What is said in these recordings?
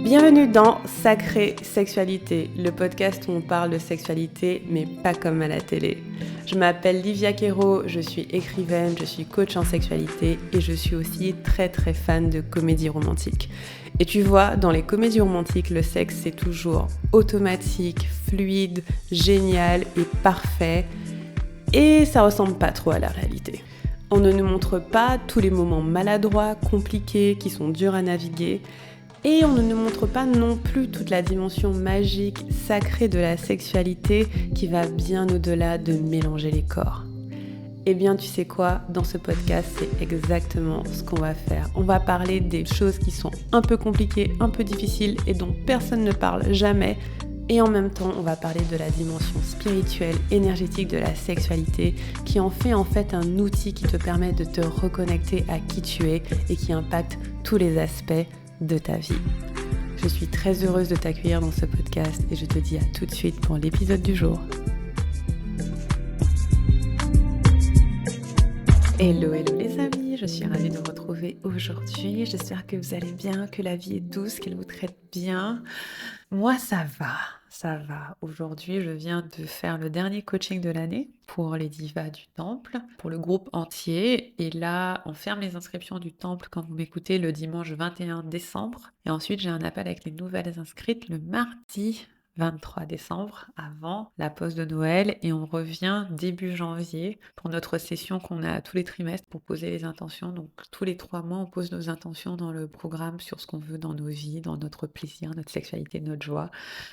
Bienvenue dans Sacrée Sexualité, le podcast où on parle de sexualité, mais pas comme à la télé. Je m'appelle Livia Quero, je suis écrivaine, je suis coach en sexualité et je suis aussi très fan de comédie romantique. Et tu vois, dans les comédies romantiques, le sexe c'est toujours automatique, fluide, génial et parfait. Et ça ressemble pas trop à la réalité. On ne nous montre pas tous les moments maladroits, compliqués, qui sont durs à naviguer. Et on ne nous montre pas non plus toute la dimension magique, sacrée de la sexualité qui va bien au-delà de mélanger les corps. Eh bien, tu sais quoi, dans ce podcast, c'est exactement ce qu'on va faire. On va parler des choses qui sont un peu compliquées, un peu difficiles et dont personne ne parle jamais. Et en même temps, on va parler de la dimension spirituelle, énergétique de la sexualité qui en fait un outil qui te permet de te reconnecter à qui tu es et qui impacte tous les aspects de ta vie. Je suis très heureuse de t'accueillir dans ce podcast et je te dis à tout de suite pour l'épisode du jour. Hello les amis, je suis ravie de vous retrouver aujourd'hui. J'espère que vous allez bien, que la vie est douce, qu'elle vous traite bien. Moi ça va. Aujourd'hui, je viens de faire le dernier coaching de l'année pour les divas du Temple, pour le groupe entier. Et là, on ferme les inscriptions du Temple quand vous m'écoutez le dimanche 21 décembre. Et ensuite, j'ai un appel avec les nouvelles inscrites le mardi 23 décembre, avant la pause de Noël, et on revient début janvier pour notre session qu'on a tous les trimestres pour poser les intentions. Donc tous les 3 mois, on pose nos intentions dans le programme sur ce qu'on veut dans nos vies, dans notre plaisir, notre sexualité, notre joie.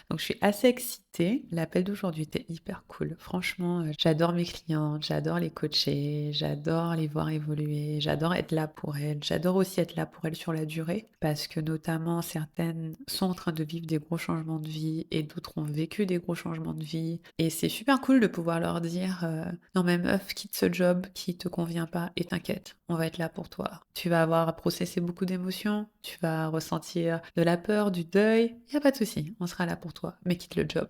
Donc je suis assez excitée. L'appel d'aujourd'hui était hyper cool. Franchement, j'adore mes clientes, j'adore les coacher, j'adore les voir évoluer, j'adore être là pour elles. J'adore aussi être là pour elles sur la durée, parce que notamment certaines sont en train de vivre des gros changements de vie et d'autres ont vécu des gros changements de vie. Et c'est super cool de pouvoir leur dire non mais meuf, quitte ce job qui te convient pas et t'inquiète, on va être là pour toi. Tu vas avoir à processer beaucoup d'émotions, tu vas ressentir de la peur, du deuil, y a pas de souci, on sera là pour toi, mais quitte le job.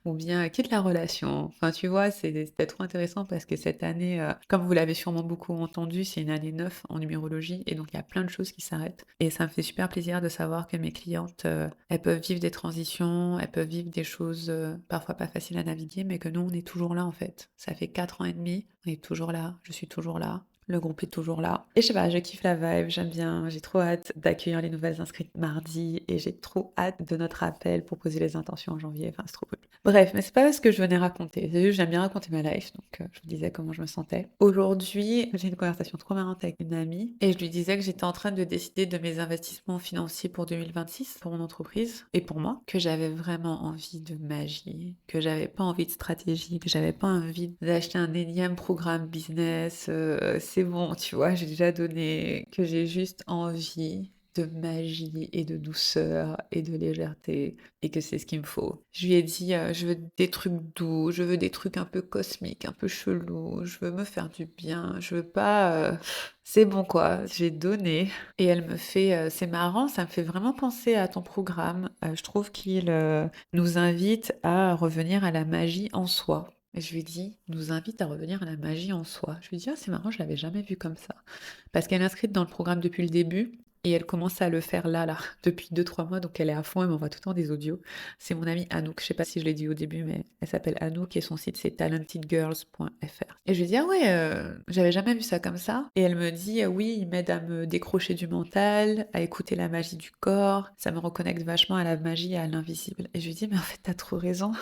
Ou bien quitte la relation. Enfin, tu vois, c'était trop intéressant parce que cette année, comme vous l'avez sûrement beaucoup entendu, c'est une année 9 en numérologie et donc il y a plein de choses qui s'arrêtent. Et ça me fait super plaisir de savoir que mes clientes, elles peuvent vivre des transitions, elles peuvent vivre des choses parfois pas faciles à naviguer, mais que nous, on est toujours là en fait. Ça fait 4 ans et demi, on est toujours là, je suis toujours là. Le groupe est toujours là. Et je sais pas, je kiffe la vibe, j'aime bien, j'ai trop hâte d'accueillir les nouvelles inscrites mardi et j'ai trop hâte de notre appel pour poser les intentions en janvier, enfin c'est trop cool. Bref, mais c'est pas ce que je venais raconter, c'est juste j'aime bien raconter ma life, donc je vous disais comment je me sentais. Aujourd'hui, j'ai une conversation trop marrante avec une amie et je lui disais que j'étais en train de décider de mes investissements financiers pour 2026, pour mon entreprise et pour moi, que j'avais vraiment envie de magie, que j'avais pas envie de stratégie, que j'avais pas envie d'acheter un énième programme business, c'est bon, tu vois, j'ai déjà donné, que j'ai juste envie de magie et de douceur et de légèreté et que c'est ce qu'il me faut. Je lui ai dit, je veux des trucs doux, je veux des trucs un peu cosmiques, un peu chelous, je veux me faire du bien, je veux pas... C'est bon quoi, j'ai donné. Et elle me fait, c'est marrant, ça me fait vraiment penser à ton programme. Je trouve qu'il nous invite à revenir à la magie en soi. Et je lui dis, nous invite à revenir à la magie en soi. Je lui dis, ah c'est marrant, je l'avais jamais vu comme ça. Parce qu'elle est inscrite dans le programme depuis le début et elle commence à le faire là, depuis 2-3 mois, donc elle est à fond, elle m'envoie tout le temps des audios. C'est mon amie Anouk, je sais pas si je l'ai dit au début, mais elle s'appelle Anouk et son site c'est talentedgirls.fr. Et je lui dis, ah ouais, j'avais jamais vu ça comme ça. Et elle me dit, oui, il m'aide à me décrocher du mental, à écouter la magie du corps, ça me reconnecte vachement à la magie et à l'invisible. Et je lui dis, mais en fait, t'as trop raison.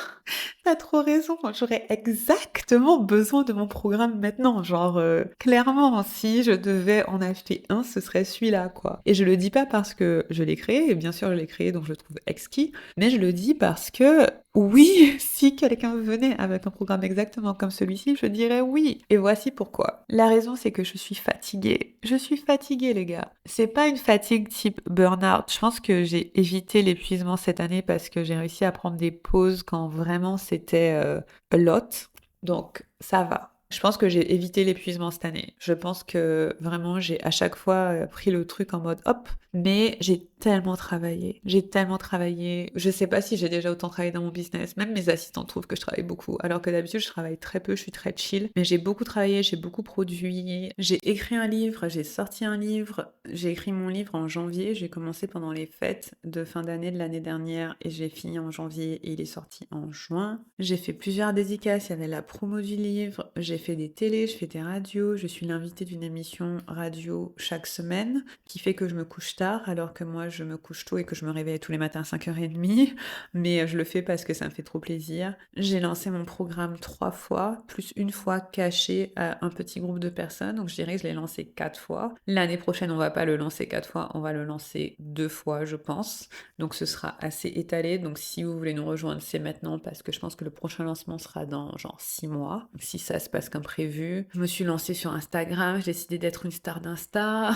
T'as trop raison, j'aurais exactement besoin de mon programme maintenant. Genre, clairement, si je devais en acheter un, ce serait celui-là, quoi. Et je le dis pas parce que je l'ai créé, et bien sûr je l'ai créé donc je le trouve exquis, mais je le dis parce que oui, si quelqu'un venait avec un programme exactement comme celui-ci, je dirais oui. Et voici pourquoi. La raison, c'est que je suis fatiguée. Je suis fatiguée, les gars. C'est pas une fatigue type burn-out. Je pense que j'ai évité l'épuisement cette année parce que j'ai réussi à prendre des pauses quand vraiment c'était a lot. Donc, ça va. Je pense que j'ai évité l'épuisement cette année. Je pense que vraiment j'ai à chaque fois, pris le truc en mode hop, mais j'ai tellement travaillé. J'ai tellement travaillé. Je sais pas si j'ai déjà autant travaillé dans mon business. Même mes assistants trouvent que je travaille beaucoup, alors que d'habitude je travaille très peu, je suis très chill. Mais j'ai beaucoup travaillé, j'ai beaucoup produit. J'ai écrit un livre, j'ai sorti un livre. J'ai écrit mon livre en janvier. J'ai commencé pendant les fêtes de fin d'année de l'année dernière et j'ai fini en janvier et il est sorti en juin. J'ai fait plusieurs dédicaces, il y avait la promo du livre, j'ai fait des télés, je fais des radios, je suis l'invitée d'une émission radio chaque semaine, qui fait que je me couche tard, alors que moi je me couche tôt et que je me réveille tous les matins à 5h30, mais je le fais parce que ça me fait trop plaisir. J'ai lancé mon programme 3 fois, plus une fois caché à un petit groupe de personnes, donc je dirais que je l'ai lancé 4 fois. L'année prochaine, on va pas le lancer 4 fois, on va le lancer 2 fois, je pense. Donc ce sera assez étalé. Donc si vous voulez nous rejoindre, c'est maintenant parce que je pense que le prochain lancement sera dans genre 6 mois. Donc, si ça se passe comme prévu. Je me suis lancée sur Instagram, j'ai décidé d'être une star d'Insta.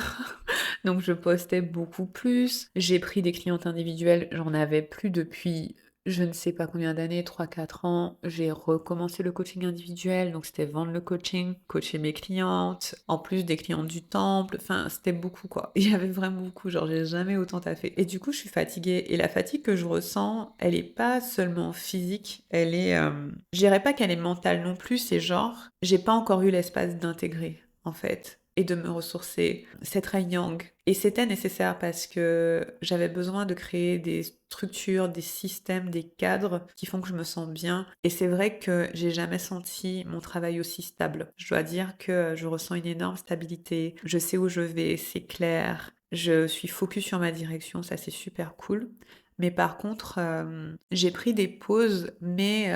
Donc je postais beaucoup plus. J'ai pris des clientes individuelles, j'en avais plus depuis je ne sais pas combien d'années, 3 4 ans. J'ai recommencé le coaching individuel, donc c'était vendre le coaching, coacher mes clientes, en plus des clientes du temple, enfin c'était beaucoup quoi. Il y avait vraiment beaucoup, genre j'ai jamais autant taffé. Et du coup je suis fatiguée, et la fatigue que je ressens, elle est pas seulement physique, elle est... je dirais pas qu'elle est mentale non plus, c'est genre, j'ai pas encore eu l'espace d'intégrer en fait et de me ressourcer. C'est très yang. Et c'était nécessaire parce que j'avais besoin de créer des structures, des systèmes, des cadres qui font que je me sens bien. Et c'est vrai que j'ai jamais senti mon travail aussi stable. Je dois dire que je ressens une énorme stabilité. Je sais où je vais, c'est clair. Je suis focus sur ma direction, ça c'est super cool. Mais par contre, j'ai pris des pauses, mais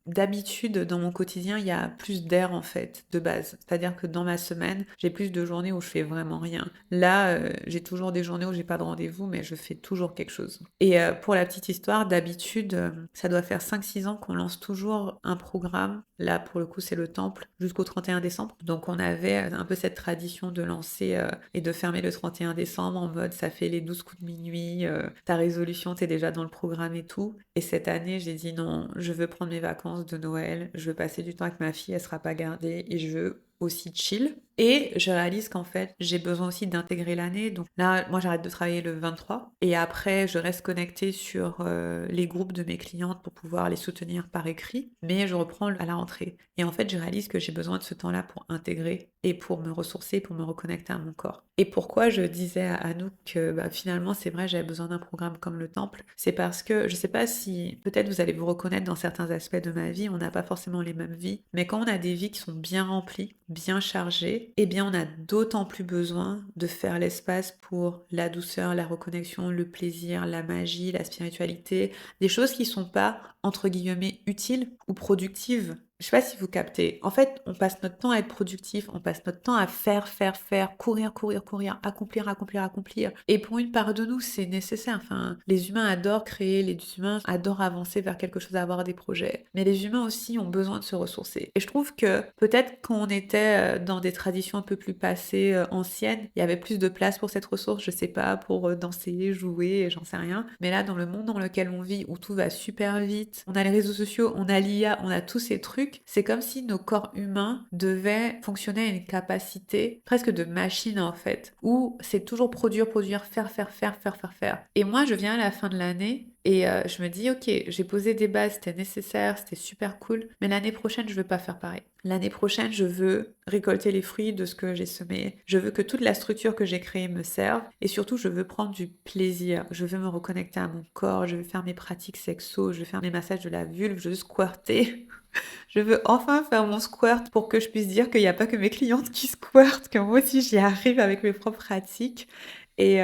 d'habitude, dans mon quotidien, il y a plus d'air en fait, de base. C'est-à-dire que dans ma semaine, j'ai plus de journées où je fais vraiment rien. Là, j'ai toujours des journées où j'ai pas de rendez-vous, mais je fais toujours quelque chose. Et pour la petite histoire, d'habitude, ça doit faire 5 6 ans qu'on lance toujours un programme. Là, pour le coup, c'est le temple, jusqu'au 31 décembre. Donc on avait un peu cette tradition de lancer et de fermer le 31 décembre en mode ça fait les 12 coups de minuit, ta résolution, t'es déjà dans le programme et tout. Et cette année, j'ai dit non, je veux prendre mes vacances de Noël, je veux passer du temps avec ma fille, elle sera pas gardée et je veux aussi chill. Et je réalise qu'en fait, j'ai besoin aussi d'intégrer l'année. Donc là, moi, j'arrête de travailler le 23. Et après, je reste connectée sur les groupes de mes clientes pour pouvoir les soutenir par écrit. Mais je reprends à la rentrée. Et en fait, je réalise que j'ai besoin de ce temps-là pour intégrer et pour me ressourcer, pour me reconnecter à mon corps. Et pourquoi je disais à Anouk que bah, finalement, c'est vrai, j'avais besoin d'un programme comme le Temple, c'est parce que je sais pas si peut-être vous allez vous reconnaître dans certains aspects de ma vie, on n'a pas forcément les mêmes vies, mais quand on a des vies qui sont bien remplies, bien chargées, eh bien on a d'autant plus besoin de faire l'espace pour la douceur, la reconnexion, le plaisir, la magie, la spiritualité, des choses qui sont pas entre guillemets utiles ou productives. Je sais pas si vous captez. En fait, on passe notre temps à être productif, on passe notre temps à faire, courir, courir, courir, accomplir, accomplir, accomplir. Et pour une part de nous, c'est nécessaire. Enfin, les humains adorent créer, les humains adorent avancer vers quelque chose, avoir des projets. Mais les humains aussi ont besoin de se ressourcer. Et je trouve que peut-être quand on était dans des traditions un peu plus passées, anciennes, il y avait plus de place pour cette ressource, je sais pas, pour danser, jouer, j'en sais rien. Mais là, dans le monde dans lequel on vit, où tout va super vite, on a les réseaux sociaux, on a l'IA, on a tous ces trucs, c'est comme si nos corps humains devaient fonctionner à une capacité presque de machine en fait, où c'est toujours produire, produire, faire. Et moi, je viens à la fin de l'année et je me dis, ok, j'ai posé des bases, c'était nécessaire, c'était super cool, mais l'année prochaine, je veux pas faire pareil. L'année prochaine, je veux récolter les fruits de ce que j'ai semé. Je veux que toute la structure que j'ai créée me serve. Et surtout, je veux prendre du plaisir. Je veux me reconnecter à mon corps. Je veux faire mes pratiques sexo. Je veux faire mes massages de la vulve. Je veux squirter. Je veux enfin faire mon squirt pour que je puisse dire qu'il n'y a pas que mes clientes qui squirtent, que moi aussi j'y arrive avec mes propres pratiques. Et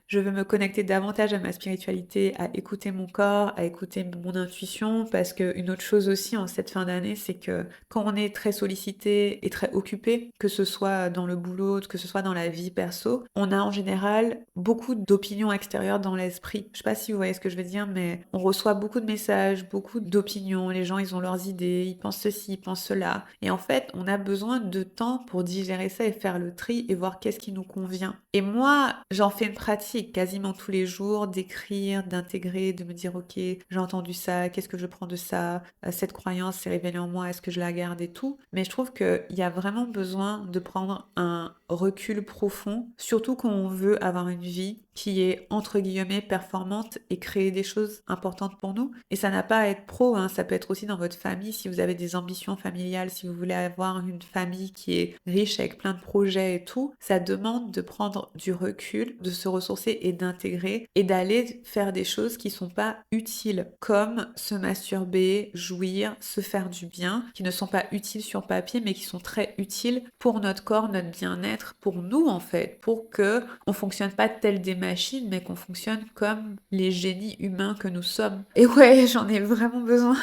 je veux me connecter davantage à ma spiritualité, à écouter mon corps, à écouter mon intuition, parce qu'une autre chose aussi en cette fin d'année, c'est que quand on est très sollicité et très occupé, que ce soit dans le boulot, que ce soit dans la vie perso, on a en général beaucoup d'opinions extérieures dans l'esprit. Je sais pas si vous voyez ce que je veux dire, mais on reçoit beaucoup de messages, beaucoup d'opinions, les gens ils ont leurs idées, ils pensent ceci, ils pensent cela. Et en fait, on a besoin de temps pour digérer ça et faire le tri et voir qu'est-ce qui nous convient. Et moi, j'en fais une pratique quasiment tous les jours d'écrire, d'intégrer, de me dire: «OK, j'ai entendu ça, qu'est-ce que je prends de ça? Cette croyance s'est révélée en moi, est-ce que je la garde et tout?» Mais je trouve qu'il y a vraiment besoin de prendre un recul profond, surtout quand on veut avoir une vie qui est entre guillemets «performante» et créer des choses importantes pour nous. Et ça n'a pas à être pro, hein, ça peut être aussi dans votre famille si vous avez des ambitions familiales, si vous voulez avoir une famille qui est riche avec plein de projets et tout, ça demande de prendre du recul, de se ressourcer et d'intégrer et d'aller faire des choses qui sont pas utiles, comme se masturber, jouir, se faire du bien, qui ne sont pas utiles sur papier mais qui sont très utiles pour notre corps, notre bien-être, pour nous en fait, pour que on fonctionne pas tel des machines mais qu'on fonctionne comme les génies humains que nous sommes. Et ouais, j'en ai vraiment besoin.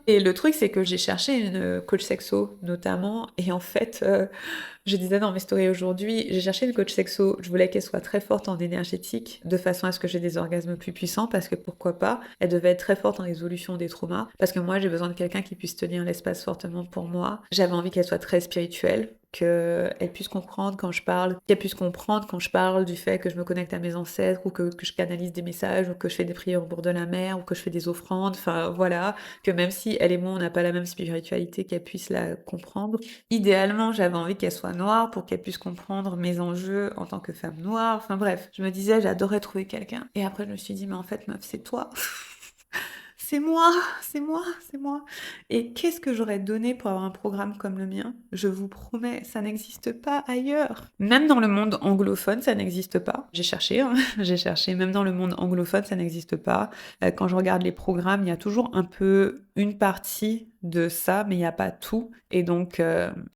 Et le truc, c'est que j'ai cherché une coach sexo, notamment, et en fait, je disais dans mes stories aujourd'hui, j'ai cherché une coach sexo, je voulais qu'elle soit très forte en énergétique, de façon à ce que j'ai des orgasmes plus puissants, parce que pourquoi pas, elle devait être très forte en résolution des traumas, parce que moi j'ai besoin de quelqu'un qui puisse tenir l'espace fortement pour moi. J'avais envie qu'elle soit très spirituelle, qu'elle puisse comprendre quand je parle, qu'elle puisse comprendre quand je parle du fait que je me connecte à mes ancêtres, ou que je canalise des messages, ou que je fais des prières au bord de la mer, ou que je fais des offrandes, enfin voilà, que même si elle et moi on n'a pas la même spiritualité, qu'elle puisse la comprendre. Idéalement, j'avais envie qu'elle soit noire pour qu'elle puisse comprendre mes enjeux en tant que femme noire. Enfin bref, je me disais, j'adorais trouver quelqu'un. Et après, je me suis dit, mais en fait, meuf, c'est toi. C'est moi, c'est moi, c'est moi. Et qu'est-ce que j'aurais donné pour avoir un programme comme le mien? Je vous promets, ça n'existe pas ailleurs. Même dans le monde anglophone, ça n'existe pas. J'ai cherché, hein, j'ai cherché. Même dans le monde anglophone, ça n'existe pas. Quand je regarde les programmes, il y a toujours un peu une partie de ça, mais il n'y a pas tout. Et donc,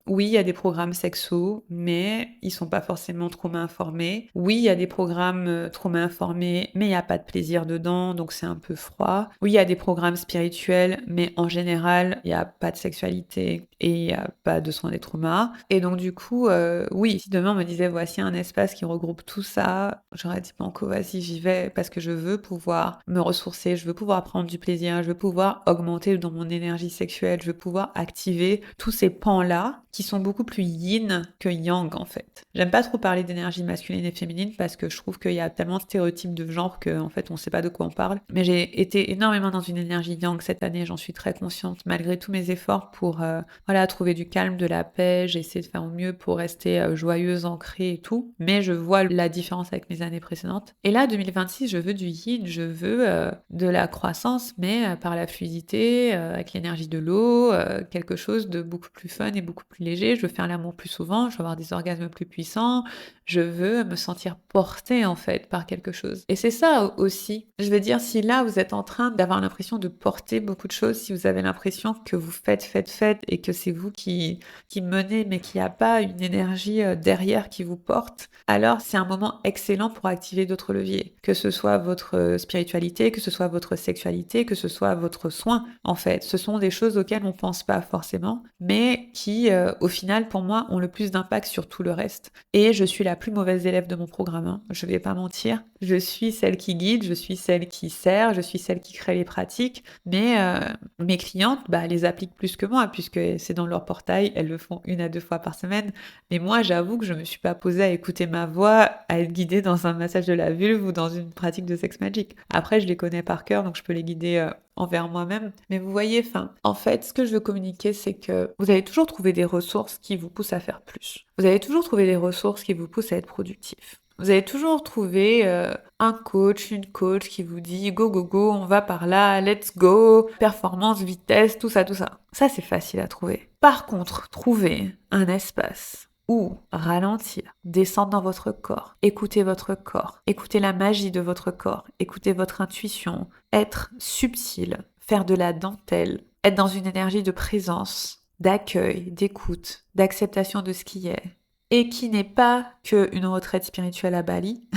oui, il y a des programmes sexo, mais ils sont pas forcément trauma informés. Oui, il y a des programmes trauma informés, mais il n'y a pas de plaisir dedans, donc c'est un peu froid. Oui, il y a des programmes spirituels, mais en général, il n'y a pas de sexualité et il n'y a pas de soins des traumas. Et donc, du coup, oui, si demain on me disait, voici un espace qui regroupe tout ça, j'aurais dit, banco, vas-y, j'y vais, parce que je veux pouvoir me ressourcer, je veux pouvoir prendre du plaisir, je veux pouvoir augmenter dans mon énergie sexuelle, je veux pouvoir activer tous ces pans-là qui sont beaucoup plus yin que yang en fait. J'aime pas trop parler d'énergie masculine et féminine parce que je trouve qu'il y a tellement de stéréotypes de genre qu'en fait on sait pas de quoi on parle. Mais j'ai été énormément dans une énergie yang cette année, j'en suis très consciente malgré tous mes efforts pour voilà, trouver du calme, de la paix, j'ai essayé de faire au mieux pour rester joyeuse, ancrée et tout. Mais je vois la différence avec mes années précédentes. Et là 2026, je veux du yin, je veux de la croissance mais par la fluidité, avec l'énergie de l'eau, quelque chose de beaucoup plus fun et beaucoup plus léger. Je veux faire l'amour plus souvent, je veux avoir des orgasmes plus puissants, je veux me sentir portée en fait par quelque chose. Et c'est ça aussi. Je veux dire, si là vous êtes en train d'avoir l'impression de porter beaucoup de choses, si vous avez l'impression que vous faites et que c'est vous qui menez mais qu'il n'y a pas une énergie derrière qui vous porte, alors c'est un moment excellent pour activer d'autres leviers. Que ce soit votre spiritualité, que ce soit votre sexualité, que ce soit votre soin en fait. Ce sont des choses auxquelles on pense pas forcément, mais qui au final pour moi ont le plus d'impact sur tout le reste. Et je suis la plus mauvaise élève de mon programme, hein. Je vais pas mentir. Je suis celle qui guide, je suis celle qui sert, je suis celle qui crée les pratiques, mais mes clientes, bah, elles les appliquent plus que moi puisque c'est dans leur portail, elles le font 1 à 2 fois par semaine. Mais moi, j'avoue que je me suis pas posée à écouter ma voix, à être guidée dans un massage de la vulve ou dans une pratique de sex magic. Après, je les connais par cœur, donc je peux les guider envers moi-même. Mais vous voyez, en fait, ce que je veux communiquer, c'est que vous allez toujours trouver des ressources qui vous poussent à faire plus. Vous allez toujours trouver des ressources qui vous poussent à être productif. Vous allez toujours trouver un coach, une coach qui vous dit go, go, go, on va par là, let's go, performance, vitesse, tout ça, tout ça. Ça, c'est facile à trouver. Par contre, trouver un espace ou ralentir, descendre dans votre corps, écouter votre corps, écouter la magie de votre corps, écouter votre intuition, être subtil, faire de la dentelle, être dans une énergie de présence, d'accueil, d'écoute, d'acceptation de ce qui est, et qui n'est pas qu'une retraite spirituelle à Bali,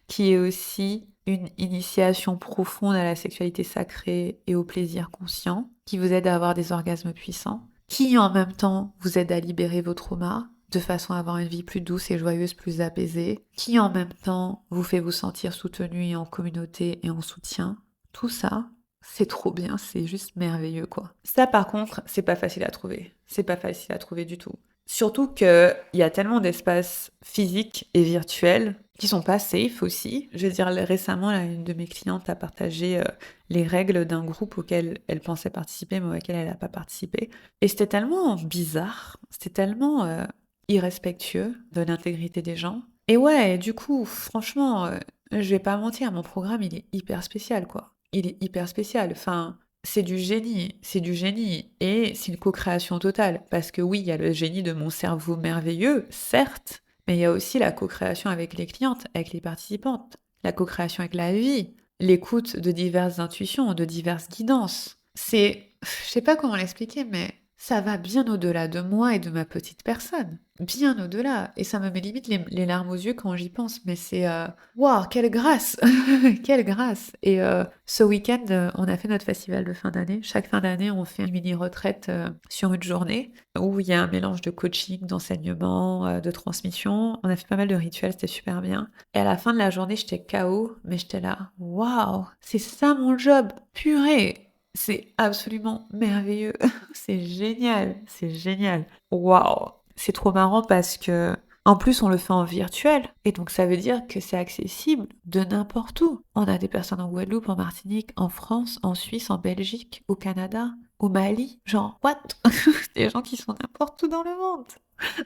qui est aussi une initiation profonde à la sexualité sacrée et au plaisir conscient, qui vous aide à avoir des orgasmes puissants, qui en même temps vous aide à libérer vos traumas, de façon à avoir une vie plus douce et joyeuse, plus apaisée, qui en même temps vous fait vous sentir soutenu et en communauté et en soutien. Tout ça, c'est trop bien, c'est juste merveilleux quoi. Ça par contre, c'est pas facile à trouver. C'est pas facile à trouver du tout. Surtout qu'il y a tellement d'espaces physiques et virtuels qui sont pas safe aussi. Je veux dire, récemment, là, une de mes clientes a partagé les règles d'un groupe auquel elle pensait participer, mais auquel elle n'a pas participé. Et c'était tellement bizarre, c'était tellement irrespectueux de l'intégrité des gens. Et ouais, du coup, franchement, je vais pas mentir, mon programme, il est hyper spécial, quoi. Il est hyper spécial. Enfin, c'est du génie, c'est du génie. Et c'est une co-création totale. Parce que oui, il y a le génie de mon cerveau merveilleux, certes, mais il y a aussi la co-création avec les clientes, avec les participantes, la co-création avec la vie, l'écoute de diverses intuitions, de diverses guidances. Je sais pas comment l'expliquer, mais ça va bien au-delà de moi et de ma petite personne. Bien au-delà. Et ça me met limite les larmes aux yeux quand j'y pense. Mais c'est... Waouh, quelle grâce! Quelle grâce! Et ce week-end, on a fait notre festival de fin d'année. Chaque fin d'année, on fait une mini-retraite sur une journée où il y a un mélange de coaching, d'enseignement, de transmission. On a fait pas mal de rituels, c'était super bien. Et à la fin de la journée, j'étais KO, mais j'étais là. Waouh! C'est ça mon job! Purée! C'est absolument merveilleux. C'est génial, c'est génial. Waouh! C'est trop marrant parce que, en plus, on le fait en virtuel. Et donc, ça veut dire que c'est accessible de n'importe où. On a des personnes en Guadeloupe, en Martinique, en France, en Suisse, en Belgique, au Canada, au Mali. Genre, what? Des gens qui sont n'importe où dans le monde.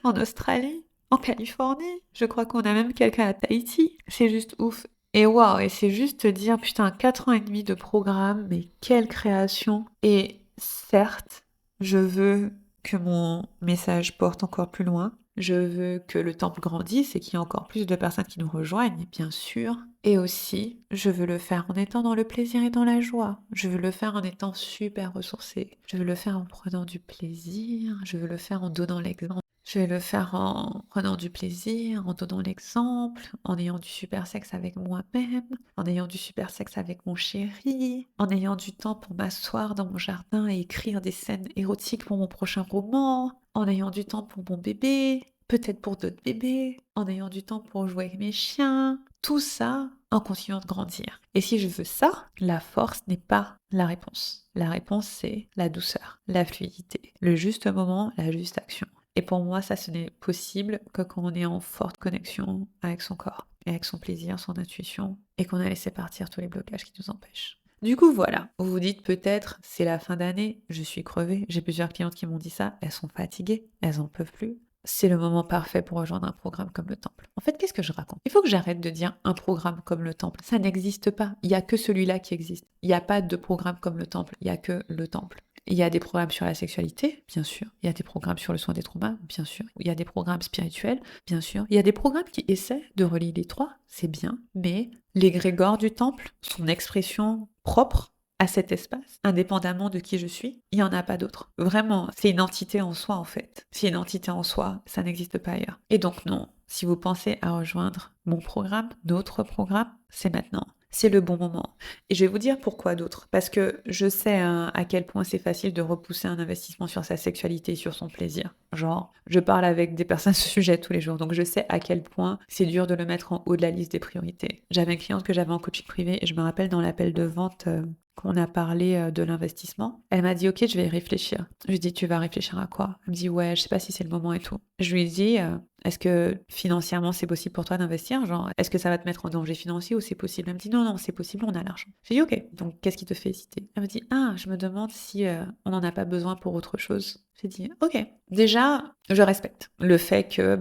En Australie, en Californie. Je crois qu'on a même quelqu'un à Tahiti. C'est juste ouf. Et waouh, et c'est juste te dire, putain, 4 ans et demi de programme, mais quelle création. Et certes, je veux que mon message porte encore plus loin. Je veux que le temple grandisse et qu'il y ait encore plus de personnes qui nous rejoignent, bien sûr. Et aussi, je veux le faire en étant dans le plaisir et dans la joie. Je veux le faire en étant super ressourcée. Je veux le faire en prenant du plaisir. Je veux le faire en donnant l'exemple. Je vais le faire en prenant du plaisir, en donnant l'exemple, en ayant du super sexe avec moi-même, en ayant du super sexe avec mon chéri, en ayant du temps pour m'asseoir dans mon jardin et écrire des scènes érotiques pour mon prochain roman, en ayant du temps pour mon bébé, peut-être pour d'autres bébés, en ayant du temps pour jouer avec mes chiens. Tout ça en continuant de grandir. Et si je veux ça, la force n'est pas la réponse. La réponse, c'est la douceur, la fluidité, le juste moment, la juste action. Et pour moi, ça, ce n'est possible que quand on est en forte connexion avec son corps, et avec son plaisir, son intuition, et qu'on a laissé partir tous les blocages qui nous empêchent. Du coup, voilà, vous vous dites peut-être, c'est la fin d'année, je suis crevée, j'ai plusieurs clientes qui m'ont dit ça, elles sont fatiguées, elles en peuvent plus. C'est le moment parfait pour rejoindre un programme comme le Temple. En fait, qu'est-ce que je raconte? Il faut que j'arrête de dire un programme comme le Temple. Ça n'existe pas. Il n'y a que celui-là qui existe. Il n'y a pas de programme comme le Temple. Il n'y a que le Temple. Il y a des programmes sur la sexualité, bien sûr. Il y a des programmes sur le soin des traumas, bien sûr. Il y a des programmes spirituels, bien sûr. Il y a des programmes qui essaient de relier les trois, c'est bien. Mais l'égrégore du temple, son expression propre à cet espace, indépendamment de qui je suis, il n'y en a pas d'autre. Vraiment, c'est une entité en soi en fait. C'est une entité en soi, ça n'existe pas ailleurs. Et donc non, si vous pensez à rejoindre mon programme, notre programme, c'est maintenant. C'est le bon moment. Et je vais vous dire pourquoi d'autres. Parce que je sais à quel point c'est facile de repousser un investissement sur sa sexualité et sur son plaisir. Genre, je parle avec des personnes sur ce sujet tous les jours, donc je sais à quel point c'est dur de le mettre en haut de la liste des priorités. J'avais une cliente que j'avais en coaching privé et je me rappelle dans l'appel de vente qu'on a parlé de l'investissement. Elle m'a dit, ok, je vais y réfléchir. Je lui ai dit, tu vas réfléchir à quoi? Elle me dit, ouais, je sais pas si c'est le moment et tout. Je lui ai dit, est-ce que financièrement c'est possible pour toi d'investir? Genre, est-ce que ça va te mettre en danger financier ou c'est possible? Elle me dit, non, non, c'est possible, on a l'argent. J'ai dit, ok, donc qu'est-ce qui te fait hésiter? Elle me dit, ah, je me demande si on n'en a pas besoin pour autre chose. J'ai dit, ok. Déjà, je respecte le fait que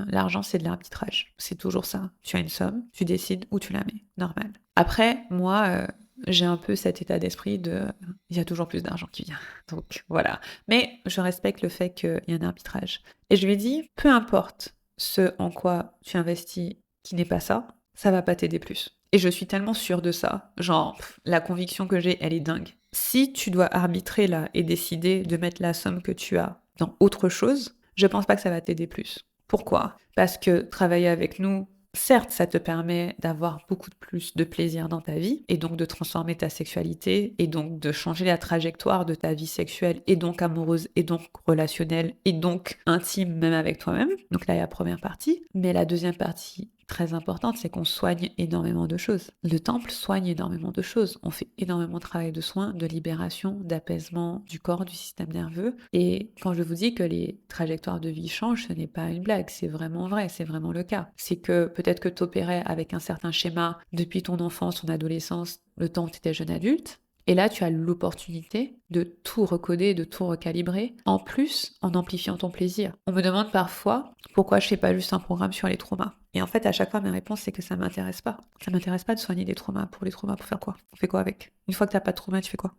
l'argent, c'est de l'arbitrage. C'est toujours ça. Tu as une somme, tu décides où tu la mets. Normal. Après, moi, j'ai un peu cet état d'esprit de il y a toujours plus d'argent qui vient. Donc voilà. Mais je respecte le fait qu'il y a un arbitrage. Et je lui ai dit, peu importe ce en quoi tu investis qui n'est pas ça, ça va pas t'aider plus. Et je suis tellement sûre de ça. Genre, la conviction que j'ai, elle est dingue. Si tu dois arbitrer là et décider de mettre la somme que tu as dans autre chose, je pense pas que ça va t'aider plus. Pourquoi? Parce que travailler avec nous, certes, ça te permet d'avoir beaucoup plus de plaisir dans ta vie et donc de transformer ta sexualité et donc de changer la trajectoire de ta vie sexuelle et donc amoureuse et donc relationnelle et donc intime même avec toi-même. Donc là, il y a la première partie. Mais la deuxième partie très importante, c'est qu'on soigne énormément de choses. Le temple soigne énormément de choses. On fait énormément de travail de soins, de libération, d'apaisement du corps, du système nerveux. Et quand je vous dis que les trajectoires de vie changent, ce n'est pas une blague, c'est vraiment vrai, c'est vraiment le cas. C'est que peut-être que tu opérais avec un certain schéma depuis ton enfance, ton adolescence, le temps où tu étais jeune adulte. Et là, tu as l'opportunité de tout recoder, de tout recalibrer, en plus en amplifiant ton plaisir. On me demande parfois pourquoi je fais pas juste un programme sur les traumas. Et en fait, à chaque fois, ma réponse, c'est que ça m'intéresse pas. Ça m'intéresse pas de soigner des traumas. Pour les traumas, pour faire quoi? On fait quoi avec? Une fois que t'as pas de trauma, tu fais quoi?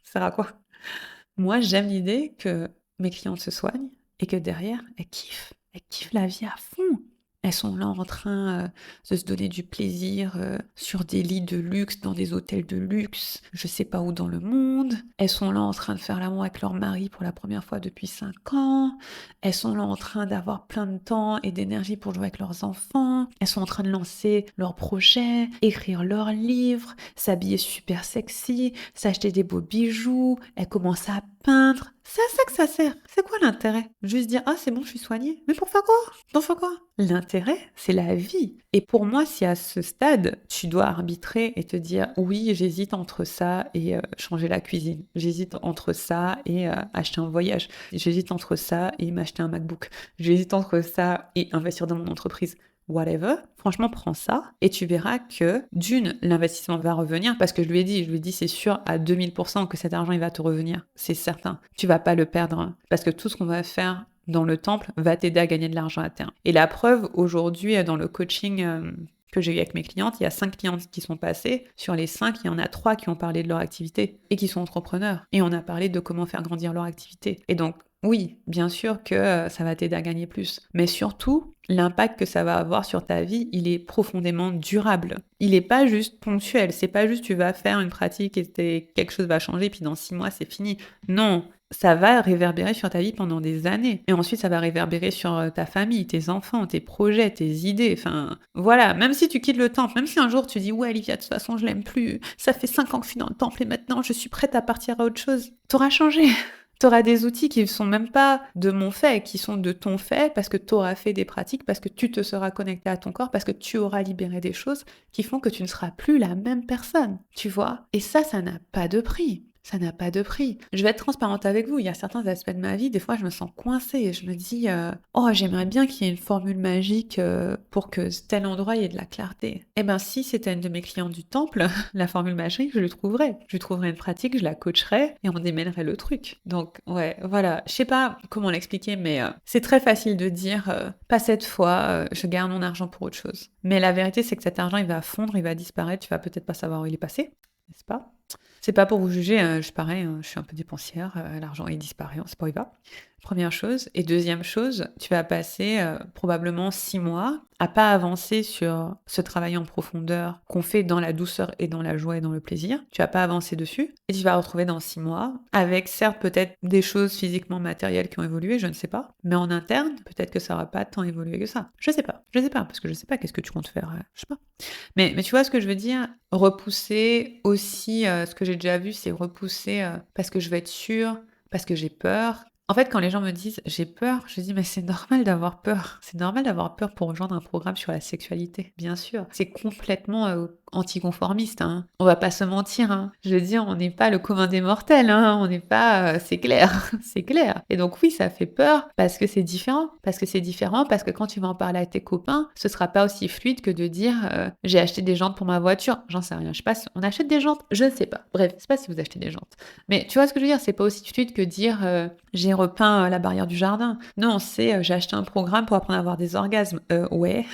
Ça sert à quoi? Moi, j'aime l'idée que mes clientes se soignent et que derrière, elles kiffent. Elles kiffent la vie à fond. Elles sont là en train de se donner du plaisir sur des lits de luxe, dans des hôtels de luxe, je sais pas où dans le monde. Elles sont là en train de faire l'amour avec leur mari pour la première fois depuis 5 ans. Elles sont là en train d'avoir plein de temps et d'énergie pour jouer avec leurs enfants. Elles sont en train de lancer leurs projets, écrire leurs livres, s'habiller super sexy, s'acheter des beaux bijoux. Elles commencent à peindre. C'est à ça que ça sert. C'est quoi l'intérêt? Juste dire, ah c'est bon, je suis soignée. Mais pour faire quoi? Pour faire quoi? L'intérêt, c'est la vie. Et pour moi, si à ce stade, tu dois arbitrer et te dire, oui, j'hésite entre ça et changer la cuisine. J'hésite entre ça et acheter un voyage. J'hésite entre ça et m'acheter un MacBook. J'hésite entre ça et investir dans mon entreprise. Whatever, franchement, prends ça et tu verras que l'investissement va revenir parce que je lui ai dit, c'est sûr à 2000% que cet argent, il va te revenir. C'est certain. Tu vas pas le perdre parce que tout ce qu'on va faire dans le temple va t'aider à gagner de l'argent à terme. Et la preuve, aujourd'hui, dans le coaching que j'ai eu avec mes clientes, il y a 5 clientes qui sont passées. Sur les 5, il y en a 3 qui ont parlé de leur activité et qui sont entrepreneurs. Et on a parlé de comment faire grandir leur activité. Et donc, oui, bien sûr que ça va t'aider à gagner plus. Mais surtout, l'impact que ça va avoir sur ta vie, il est profondément durable. Il n'est pas juste ponctuel. C'est pas juste tu vas faire une pratique et quelque chose va changer, puis dans 6 mois, c'est fini. Non, ça va réverbérer sur ta vie pendant des années. Et ensuite, ça va réverbérer sur ta famille, tes enfants, tes projets, tes idées. Enfin, voilà. Même si tu quittes le temple, même si un jour tu dis « Ouais, Olivia, de toute façon, je l'aime plus. Ça fait 5 ans que je suis dans le temple et maintenant, je suis prête à partir à autre chose. » T'auras changé. T'auras des outils qui ne sont même pas de mon fait, qui sont de ton fait, parce que t'auras fait des pratiques, parce que tu te seras connecté à ton corps, parce que tu auras libéré des choses qui font que tu ne seras plus la même personne. Tu vois? Et ça n'a pas de prix. Ça n'a pas de prix. Je vais être transparente avec vous. Il y a certains aspects de ma vie, des fois, je me sens coincée et je me dis oh, j'aimerais bien qu'il y ait une formule magique pour que tel endroit y ait de la clarté. Eh ben, si c'était une de mes clientes du temple, la formule magique, je le trouverais. Je lui trouverais une pratique, je la coacherais et on démêlerait le truc. Donc, ouais, voilà. Je sais pas comment l'expliquer, mais c'est très facile de dire pas cette fois, je garde mon argent pour autre chose. Mais la vérité, c'est que cet argent, il va fondre, il va disparaître, tu vas peut-être pas savoir où il est passé, n'est-ce pas? C'est pas pour vous juger, je suis pareil, je suis un peu dépensière, l'argent il disparaît, on sait pas où il va. Première chose. Et deuxième chose, tu vas passer probablement 6 mois à pas avancer sur ce travail en profondeur qu'on fait dans la douceur et dans la joie et dans le plaisir. Tu vas pas avancer dessus et tu vas retrouver dans 6 mois avec certes peut-être des choses physiquement matérielles qui ont évolué, je ne sais pas, mais en interne, peut-être que ça aura pas tant évolué que ça. Je sais pas, parce que je sais pas qu'est-ce que tu comptes faire, je sais pas. Mais tu vois ce que je veux dire? Repousser aussi, ce que j'ai déjà vu, c'est repousser parce que je veux être sûre, parce que j'ai peur. En fait, quand les gens me disent j'ai peur, je dis mais c'est normal d'avoir peur. C'est normal d'avoir peur pour rejoindre un programme sur la sexualité, bien sûr. C'est complètement anticonformiste, hein. On va pas se mentir, hein. Je veux dire, on n'est pas le commun des mortels, hein. On n'est pas, c'est clair, c'est clair. Et donc oui, ça fait peur parce que c'est différent, parce que quand tu vas en parler à tes copains, ce sera pas aussi fluide que de dire j'ai acheté des jantes pour ma voiture. J'en sais rien. Je sais pas si on achète des jantes, je ne sais pas. Bref, je sais pas si vous achetez des jantes. Mais tu vois ce que je veux dire, c'est pas aussi fluide que dire j'ai repeint la barrière du jardin. Non, c'est j'ai acheté un programme pour apprendre à avoir des orgasmes. Ouais.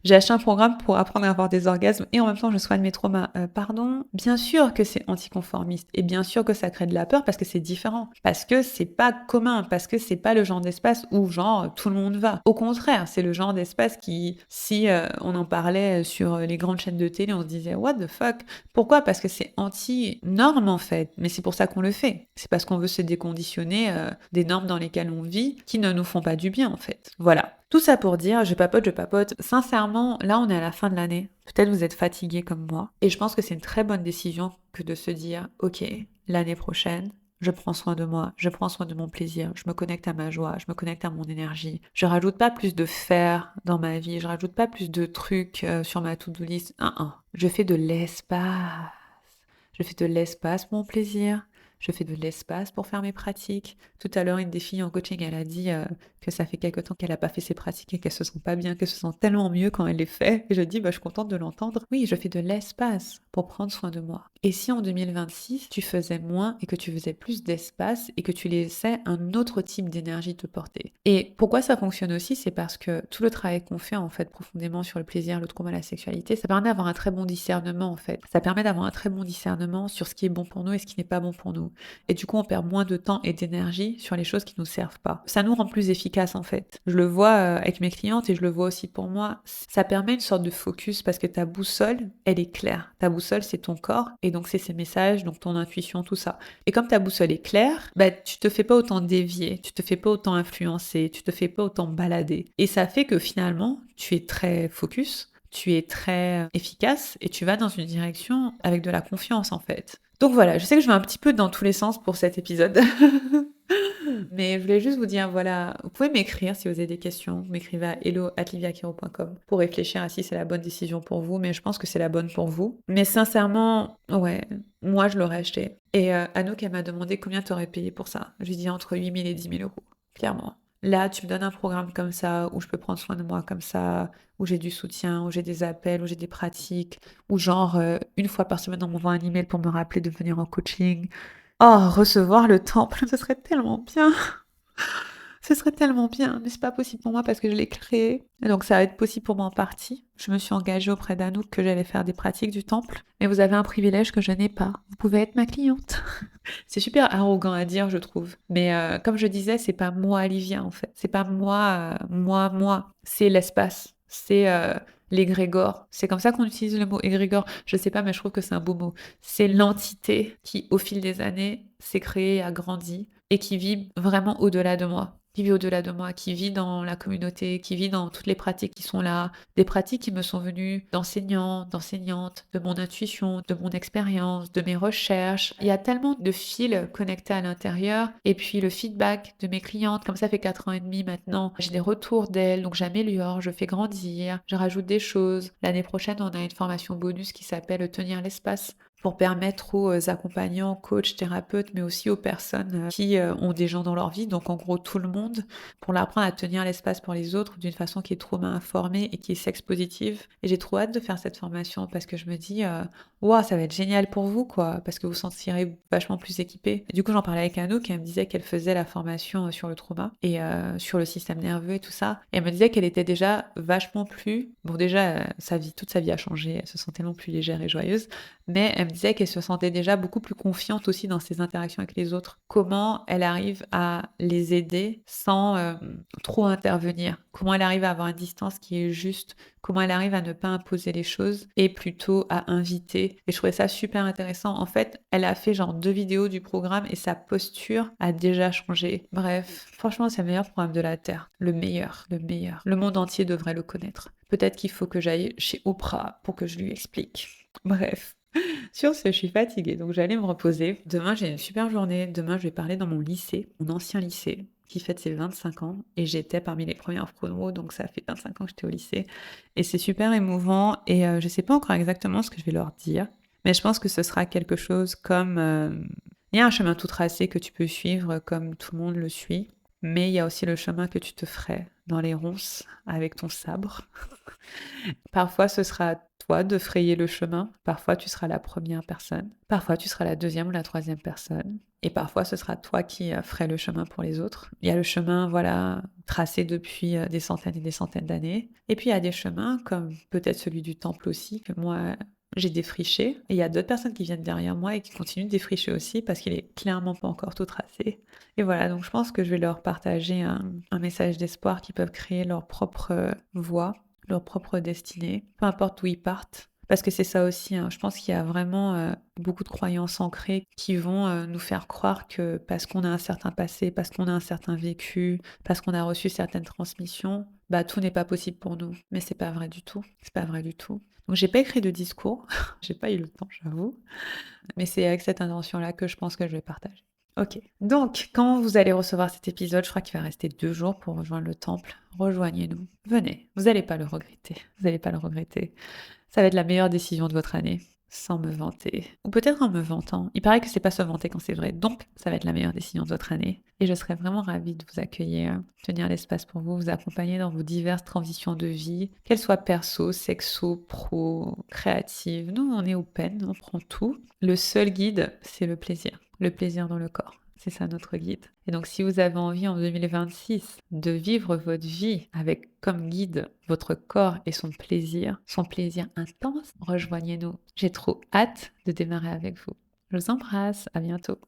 J'ai acheté un programme pour apprendre à avoir des orgasmes et en même temps je soigne mes traumas. Pardon? Bien sûr que c'est anticonformiste et bien sûr que ça crée de la peur parce que c'est différent, parce que c'est pas commun, parce que c'est pas le genre d'espace où genre tout le monde va. Au contraire, c'est le genre d'espace qui, si on en parlait sur les grandes chaînes de télé, on se disait what the fuck? Pourquoi? Parce que c'est anti-norme en fait, mais c'est pour ça qu'on le fait. C'est parce qu'on veut se déconditionner des normes dans lesquelles on vit qui ne nous font pas du bien en fait. Voilà. Tout ça pour dire, je papote. Sincèrement, là on est à la fin de l'année. Peut-être vous êtes fatigué comme moi. Et je pense que c'est une très bonne décision que de se dire, ok, l'année prochaine, je prends soin de moi, je prends soin de mon plaisir, je me connecte à ma joie, je me connecte à mon énergie. Je rajoute pas plus de faire dans ma vie, je rajoute pas plus de trucs sur ma to-do list. Je fais de l'espace. Je fais de l'espace pour mon plaisir. Je fais de l'espace pour faire mes pratiques. Tout à l'heure, une des filles en coaching, elle a dit que ça fait quelque temps qu'elle n'a pas fait ses pratiques et qu'elle se sent pas bien, qu'elle se sent tellement mieux quand elle les fait. Et je dis, bah, je suis contente de l'entendre. Oui, je fais de l'espace pour prendre soin de moi. Et si en 2026, tu faisais moins et que tu faisais plus d'espace et que tu laissais un autre type d'énergie te porter. Et pourquoi ça fonctionne aussi, c'est parce que tout le travail qu'on fait en fait profondément sur le plaisir, le trauma, la sexualité, ça permet d'avoir un très bon discernement en fait. Ça permet d'avoir un très bon discernement sur ce qui est bon pour nous et ce qui n'est pas bon pour nous. Et du coup, on perd moins de temps et d'énergie sur les choses qui nous servent pas. Ça nous rend plus efficaces en fait. Je le vois avec mes clientes et je le vois aussi pour moi. Ça permet une sorte de focus parce que ta boussole, elle est claire. Ta boussole, c'est ton corps et donc c'est ses messages, donc ton intuition, tout ça. Et comme ta boussole est claire, bah, tu te fais pas autant dévier, tu te fais pas autant influencer, tu te fais pas autant balader. Et ça fait que finalement, tu es très focus, tu es très efficace et tu vas dans une direction avec de la confiance en fait. Donc voilà, je sais que je vais un petit peu dans tous les sens pour cet épisode. Mais je voulais juste vous dire, voilà, vous pouvez m'écrire si vous avez des questions. Vous m'écrivez à hello@liviakero.com pour réfléchir à si c'est la bonne décision pour vous, mais je pense que c'est la bonne pour vous. Mais sincèrement, ouais, moi je l'aurais acheté. Et Anouk, elle m'a demandé combien tu aurais payé pour ça. Je lui ai dit entre 8 000 et 10 000 euros, clairement. Là, tu me donnes un programme comme ça, où je peux prendre soin de moi comme ça, où j'ai du soutien, où j'ai des appels, où j'ai des pratiques, où genre, une fois par semaine, on m'envoie un email pour me rappeler de venir en coaching. Oh, recevoir le temple, ce serait tellement bien. Ce serait tellement bien, mais c'est pas possible pour moi parce que je l'ai créé. Et donc ça va être possible pour moi en partie. Je me suis engagée auprès d'Anouk que j'allais faire des pratiques du temple. Mais vous avez un privilège que je n'ai pas. Vous pouvez être ma cliente. C'est super arrogant à dire, je trouve. Mais comme je disais, c'est pas moi, Olivia, en fait. C'est pas moi, moi. C'est l'espace. C'est l'égrégore. C'est comme ça qu'on utilise le mot égrégore. Je sais pas, mais je trouve que c'est un beau mot. C'est l'entité qui, au fil des années, s'est créée, a grandi et qui vit vraiment au-delà de moi. Qui vit au-delà de moi, qui vit dans la communauté, qui vit dans toutes les pratiques qui sont là, des pratiques qui me sont venues d'enseignants, d'enseignantes, de mon intuition, de mon expérience, de mes recherches. Il y a tellement de fils connectés à l'intérieur. Et puis le feedback de mes clientes, comme ça fait 4 ans et demi maintenant, j'ai des retours d'elles, donc j'améliore, je fais grandir, je rajoute des choses. L'année prochaine, on a une formation bonus qui s'appelle Tenir l'espace pour permettre aux accompagnants, coachs, thérapeutes, mais aussi aux personnes qui ont des gens dans leur vie, donc en gros tout le monde, pour leur apprendre à tenir l'espace pour les autres d'une façon qui est trauma informée et qui est sexe positive. Et j'ai trop hâte de faire cette formation parce que je me dis, wow, ça va être génial pour vous, quoi, parce que vous vous sentirez vachement plus équipé. Et du coup, j'en parlais avec Anouk, elle me disait qu'elle faisait la formation sur le trauma et sur le système nerveux et tout ça. Et elle me disait qu'elle était déjà vachement plus, bon déjà, toute sa vie a changé, elle se sent tellement plus légère et joyeuse, mais elle me disait qu'elle se sentait déjà beaucoup plus confiante aussi dans ses interactions avec les autres. Comment elle arrive à les aider sans trop intervenir. Comment elle arrive à avoir une distance qui est juste. Comment elle arrive à ne pas imposer les choses et plutôt à inviter. Et je trouvais ça super intéressant. En fait, elle a fait genre 2 vidéos du programme et sa posture a déjà changé. Bref, franchement, c'est le meilleur programme de la Terre. Le meilleur, le meilleur. Le monde entier devrait le connaître. Peut-être qu'il faut que j'aille chez Oprah pour que je lui explique. Bref. Sur ce, je suis fatiguée, donc j'allais me reposer. Demain, j'ai une super journée. Demain, je vais parler dans mon lycée, mon ancien lycée, qui fête ses 25 ans. Et j'étais parmi les premières promo, donc ça fait 25 ans que j'étais au lycée. Et c'est super émouvant. Et je sais pas encore exactement ce que je vais leur dire. Mais je pense que ce sera quelque chose comme... il y a un chemin tout tracé que tu peux suivre comme tout le monde le suit. Mais il y a aussi le chemin que tu te ferais dans les ronces avec ton sabre. Parfois, ce sera à toi de frayer le chemin. Parfois, tu seras la première personne. Parfois, tu seras la deuxième ou la troisième personne. Et parfois, ce sera toi qui ferais le chemin pour les autres. Il y a le chemin, voilà, tracé depuis des centaines et des centaines d'années. Et puis, il y a des chemins, comme peut-être celui du temple aussi, que moi, j'ai défriché. Et il y a d'autres personnes qui viennent derrière moi et qui continuent de défricher aussi parce qu'il est clairement pas encore tout tracé. Et voilà, donc je pense que je vais leur partager un message d'espoir qui peuvent créer leur propre voie, leur propre destinée, peu importe où ils partent. Parce que c'est ça aussi, hein. Je pense qu'il y a vraiment beaucoup de croyances ancrées qui vont nous faire croire que parce qu'on a un certain passé, parce qu'on a un certain vécu, parce qu'on a reçu certaines transmissions, bah tout n'est pas possible pour nous. Mais c'est pas vrai du tout. C'est pas vrai du tout. Donc j'ai pas écrit de discours, j'ai pas eu le temps, j'avoue. Mais c'est avec cette intention-là que je pense que je vais partager. Ok. Donc, quand vous allez recevoir cet épisode, je crois qu'il va rester 2 jours pour rejoindre le temple. Rejoignez-nous. Venez. Vous n'allez pas le regretter. Vous n'allez pas le regretter. Ça va être la meilleure décision de votre année, sans me vanter. Ou peut-être en me vantant. Il paraît que c'est pas se vanter quand c'est vrai. Donc, ça va être la meilleure décision de votre année. Et je serais vraiment ravie de vous accueillir, tenir l'espace pour vous, vous accompagner dans vos diverses transitions de vie, qu'elles soient perso, sexo, pro, créatives. Nous, on est open, on prend tout. Le seul guide, c'est le plaisir dans le corps. C'est ça notre guide. Et donc si vous avez envie en 2026 de vivre votre vie avec comme guide votre corps et son plaisir intense, rejoignez-nous. J'ai trop hâte de démarrer avec vous. Je vous embrasse, à bientôt.